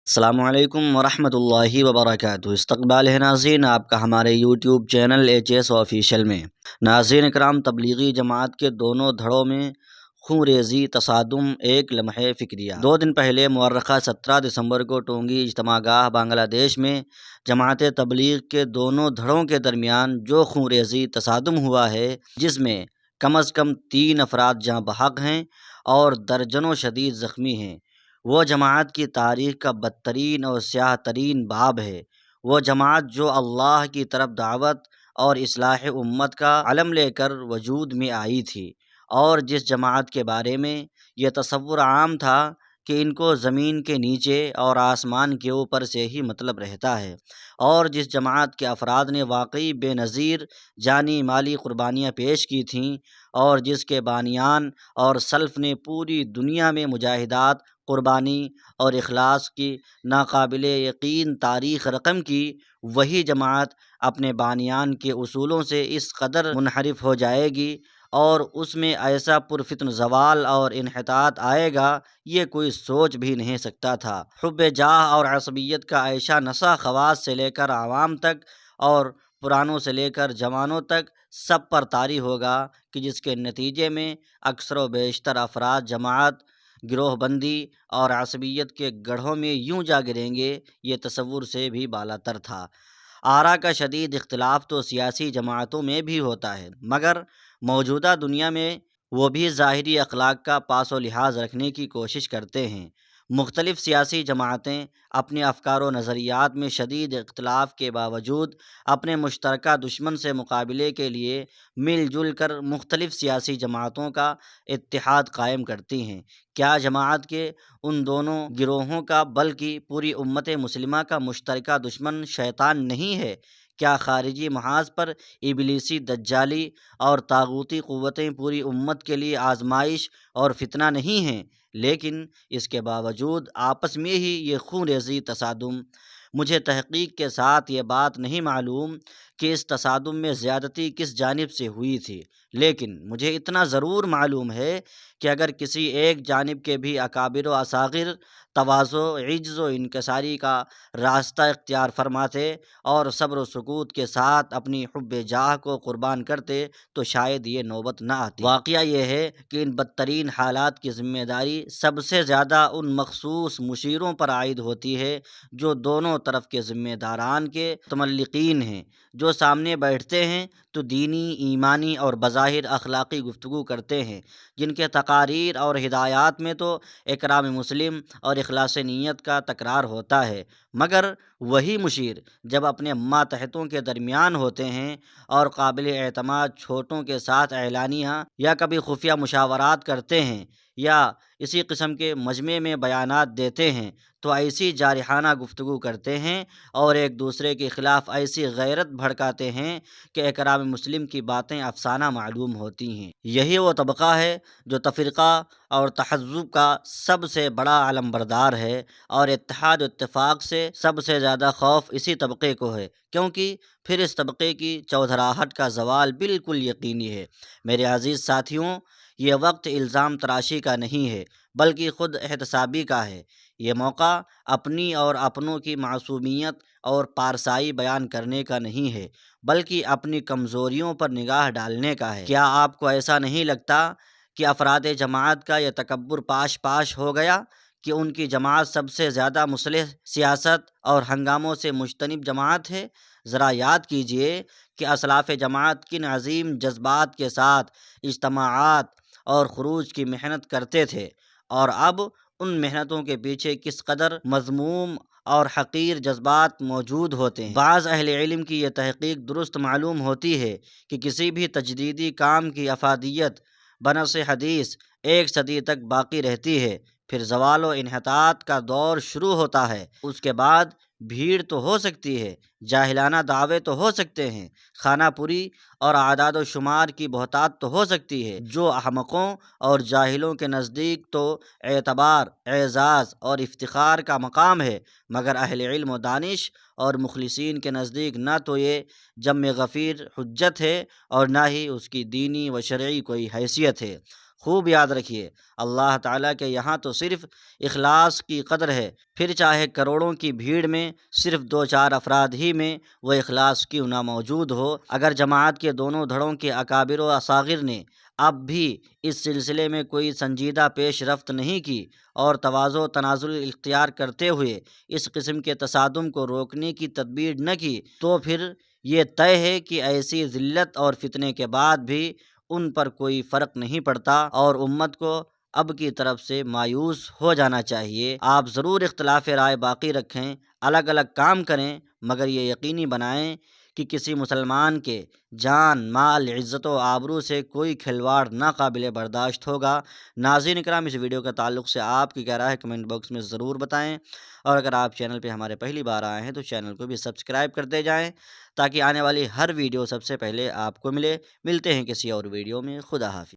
السلام علیکم ورحمۃ اللہ وبرکاتہ۔ استقبال ہے ناظرین آپ کا ہمارے یوٹیوب چینل ایچ آفیشیل میں۔ ناظرین کرام، تبلیغی جماعت کے دونوں دھڑوں میں خون ریزی، تصادم، ایک لمحے فکریہ۔ 2 دن پہلے مورخہ 17 دسمبر کو ٹونگی اجتماع گاہ بنگلہ دیش میں جماعت تبلیغ کے دونوں دھڑوں کے درمیان جو خون ریزی تصادم ہوا ہے، جس میں کم از کم 3 افراد جاں بحق ہیں اور درجنوں شدید زخمی ہیں، وہ جماعت کی تاریخ کا بدترین اور سیاہ ترین باب ہے۔ وہ جماعت جو اللہ کی طرف دعوت اور اصلاح امت کا علم لے کر وجود میں آئی تھی، اور جس جماعت کے بارے میں یہ تصور عام تھا کہ ان کو زمین کے نیچے اور آسمان کے اوپر سے ہی مطلب رہتا ہے، اور جس جماعت کے افراد نے واقعی بے نظیر جانی مالی قربانیاں پیش کی تھیں، اور جس کے بانیان اور سلف نے پوری دنیا میں مجاہدات، قربانی اور اخلاص کی ناقابل یقین تاریخ رقم کی، وہی جماعت اپنے بانیان کے اصولوں سے اس قدر منحرف ہو جائے گی اور اس میں ایسا پرفتن زوال اور انحطاط آئے گا، یہ کوئی سوچ بھی نہیں سکتا تھا۔ حب جاہ اور عصبیت کا ایشا نشہ خواص سے لے کر عوام تک اور پرانوں سے لے کر جوانوں تک سب پر طاری ہوگا کہ جس کے نتیجے میں اکثر و بیشتر افراد جماعت، گروہ بندی اور عصبیت کے گڑھوں میں یوں جا گریں گے، یہ تصور سے بھی بالاتر تھا۔ آراء کا شدید اختلاف تو سیاسی جماعتوں میں بھی ہوتا ہے، مگر موجودہ دنیا میں وہ بھی ظاہری اخلاق کا پاس و لحاظ رکھنے کی کوشش کرتے ہیں۔ مختلف سیاسی جماعتیں اپنے افکار و نظریات میں شدید اختلاف کے باوجود اپنے مشترکہ دشمن سے مقابلے کے لیے مل جل کر مختلف سیاسی جماعتوں کا اتحاد قائم کرتی ہیں۔ کیا جماعت کے ان دونوں گروہوں کا بلکہ پوری امت مسلمہ کا مشترکہ دشمن شیطان نہیں ہے؟ کیا خارجی محاذ پر ابلیسی، دجالی اور طاغوتی قوتیں پوری امت کے لیے آزمائش اور فتنہ نہیں ہیں؟ لیکن اس کے باوجود آپس میں ہی یہ خون ریزی تصادم۔ مجھے تحقیق کے ساتھ یہ بات نہیں معلوم کہ اس تصادم میں زیادتی کس جانب سے ہوئی تھی، لیکن مجھے اتنا ضرور معلوم ہے کہ اگر کسی ایک جانب کے بھی اکابر و اصاغر تواضع، عجز و انکساری کا راستہ اختیار فرماتے اور صبر و سکوت کے ساتھ اپنی حب جاہ کو قربان کرتے تو شاید یہ نوبت نہ آتی۔ واقعہ یہ ہے کہ ان بدترین حالات کی ذمہ داری سب سے زیادہ ان مخصوص مشیروں پر عائد ہوتی ہے جو دونوں طرف کے ذمہ داران کے متملقین ہیں، جو سامنے بیٹھتے ہیں تو دینی، ایمانی اور بظاہر اخلاقی گفتگو کرتے ہیں، جن کے تقاریر اور ہدایات میں تو اکرام مسلم اور اخلاص نیت کا تکرار ہوتا ہے، مگر وہی مشیر جب اپنے ماتحتوں کے درمیان ہوتے ہیں اور قابل اعتماد چھوٹوں کے ساتھ اعلانیہ یا کبھی خفیہ مشاورات کرتے ہیں یا اسی قسم کے مجمع میں بیانات دیتے ہیں، تو ایسی جارحانہ گفتگو کرتے ہیں اور ایک دوسرے کے خلاف ایسی غیرت بھڑکاتے ہیں کہ اکرام مسلم کی باتیں افسانہ معلوم ہوتی ہیں۔ یہی وہ طبقہ ہے جو تفرقہ اور تحزب کا سب سے بڑا علمبردار ہے، اور اتحاد و اتفاق سے سب سے زیادہ خوف اسی طبقے کو ہے، کیونکہ پھر اس طبقے کی چودھراہٹ کا زوال بالکل یقینی ہے۔ میرے عزیز ساتھیوں، یہ وقت الزام تراشی کا نہیں ہے بلکہ خود احتسابی کا ہے۔ یہ موقع اپنی اور اپنوں کی معصومیت اور پارسائی بیان کرنے کا نہیں ہے، بلکہ اپنی کمزوریوں پر نگاہ ڈالنے کا ہے۔ کیا آپ کو ایسا نہیں لگتا کہ افراد جماعت کا یہ تکبر پاش پاش ہو گیا کہ ان کی جماعت سب سے زیادہ مصلح سیاست اور ہنگاموں سے مجتنب جماعت ہے؟ ذرا یاد کیجئے کہ اسلاف جماعت کن عظیم جذبات کے ساتھ اجتماعات اور خروج کی محنت کرتے تھے، اور اب ان محنتوں کے پیچھے کس قدر مذموم اور حقیر جذبات موجود ہوتے ہیں۔ بعض اہل علم کی یہ تحقیق درست معلوم ہوتی ہے کہ کسی بھی تجدیدی کام کی افادیت بنص حدیث 1 صدی تک باقی رہتی ہے، پھر زوال و انحطاط کا دور شروع ہوتا ہے۔ اس کے بعد بھیڑ تو ہو سکتی ہے، جاہلانہ دعوے تو ہو سکتے ہیں، خانہ پوری اور اعداد و شمار کی بہتات تو ہو سکتی ہے، جو احمقوں اور جاہلوں کے نزدیک تو اعتبار، اعزاز اور افتخار کا مقام ہے، مگر اہل علم و دانش اور مخلصین کے نزدیک نہ تو یہ جم غفیر حجت ہے اور نہ ہی اس کی دینی و شرعی کوئی حیثیت ہے۔ خوب یاد رکھیے، اللہ تعالیٰ کے یہاں تو صرف اخلاص کی قدر ہے، پھر چاہے کروڑوں کی بھیڑ میں صرف دو چار افراد ہی میں وہ اخلاص کیوں نہ موجود ہو۔ اگر جماعت کے دونوں دھڑوں کے اکابر و اصاغر نے اب بھی اس سلسلے میں کوئی سنجیدہ پیش رفت نہیں کی اور تواضع و تنازل اختیار کرتے ہوئے اس قسم کے تصادم کو روکنے کی تدبیر نہ کی، تو پھر یہ طے ہے کہ ایسی ذلت اور فتنے کے بعد بھی ان پر کوئی فرق نہیں پڑتا اور امت کو اب کی طرف سے مایوس ہو جانا چاہیے۔ آپ ضرور اختلاف رائے باقی رکھیں، الگ الگ کام کریں، مگر یہ یقینی بنائیں کہ کسی مسلمان کے جان، مال، عزت و آبرو سے کوئی کھلواڑ ناقابل برداشت ہوگا۔ ناظرین اکرام، اس ویڈیو کے تعلق سے آپ کی کیا رائے ہے کمنٹ باکس میں ضرور بتائیں، اور اگر آپ چینل پہ ہمارے پہلی بار آئے ہیں تو چینل کو بھی سبسکرائب کرتے جائیں تاکہ آنے والی ہر ویڈیو سب سے پہلے آپ کو ملے۔ ملتے ہیں کسی اور ویڈیو میں، خدا حافظ۔